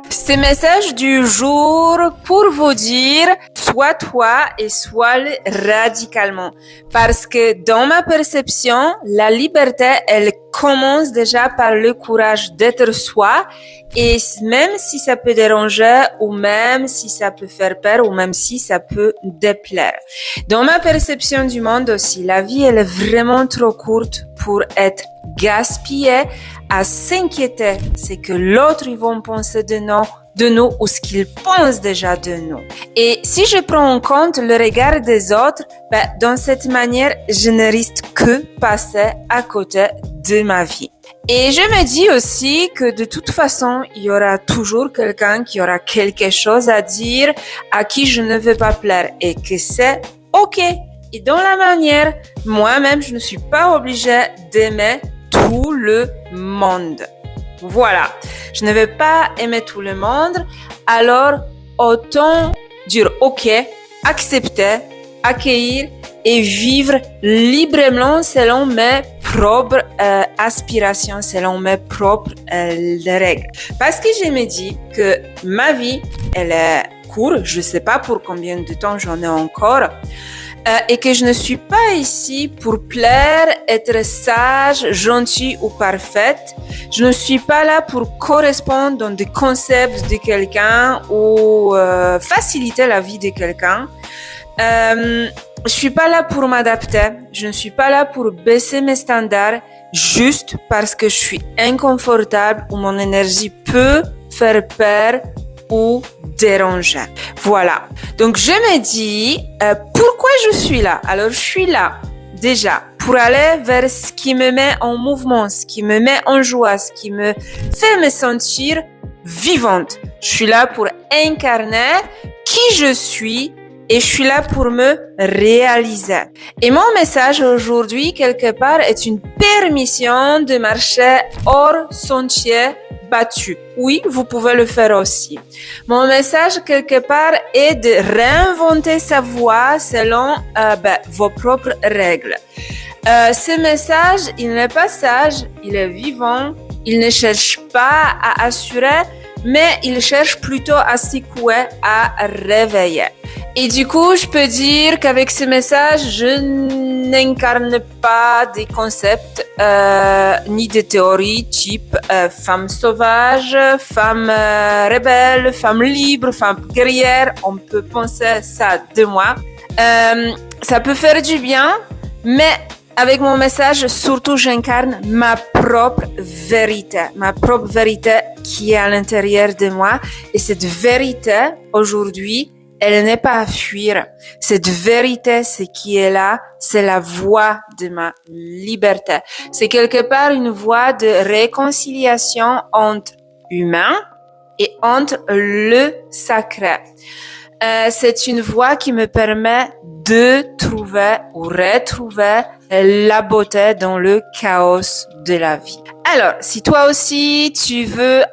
Ce message du jour pour vous dire, sois toi et sois-le radicalement. Parce que dans ma perception, la liberté, elle commence déjà par le courage d'être soi. Et même si ça peut déranger, ou même si ça peut faire peur, ou même si ça peut déplaire. Dans ma perception du monde aussi, la vie, elle est vraiment trop courte pour être gaspillée à s'inquiéter. C'est que l'autre, ils vont penser de nous ou ce qu'ils pensent déjà de nous. Et si je prends en compte le regard des autres, dans cette manière, je ne risque que passer à côté de ma vie. Et je me dis aussi que de toute façon, il y aura toujours quelqu'un qui aura quelque chose à dire à qui je ne veux pas plaire et que c'est OK. Et dans la manière, moi-même, je ne suis pas obligée d'aimer tout le monde. Voilà. Je ne veux pas aimer tout le monde, alors autant dire OK, accepter, accueillir et vivre librement selon mes propres aspirations, selon mes propres règles. Parce que je me dis que ma vie, elle est courte, je ne sais pas pour combien de temps j'en ai encore, et que je ne suis pas ici pour plaire, être sage, gentille ou parfaite. Je ne suis pas là pour correspondre dans des concepts de quelqu'un ou faciliter la vie de quelqu'un. Je suis pas là pour m'adapter. Je ne suis pas là pour baisser mes standards juste parce que je suis inconfortable ou mon énergie peut faire peur ou déranger. Voilà. Donc, je me dis, pourquoi je suis là? Alors, je suis là, déjà, pour aller vers ce qui me met en mouvement, ce qui me met en joie, ce qui me fait me sentir vivante. Je suis là pour incarner qui je suis et je suis là pour me réaliser. Et mon message aujourd'hui, quelque part, est une permission de marcher hors sentier battu. Oui, vous pouvez le faire aussi. Mon message, quelque part, est de réinventer sa voix selon vos propres règles. Ce message, il n'est pas sage, il est vivant, il ne cherche pas à assurer, mais il cherche plutôt à secouer, à réveiller. Et du coup, je peux dire qu'avec ce message, je n'incarne pas des concepts ni des théories type femme sauvage, femme rebelle, femme libre, femme guerrière. On peut penser ça de moi. Ça peut faire du bien, mais avec mon message, surtout, j'incarne ma propre vérité qui est à l'intérieur de moi. Et cette vérité, aujourd'hui, elle n'est pas à fuir. Cette vérité, ce qui est là, c'est la voie de ma liberté. C'est quelque part une voie de réconciliation entre humains et entre le sacré. C'est une voie qui me permet de trouver ou retrouver la beauté dans le chaos de la vie. Alors, si toi aussi tu veux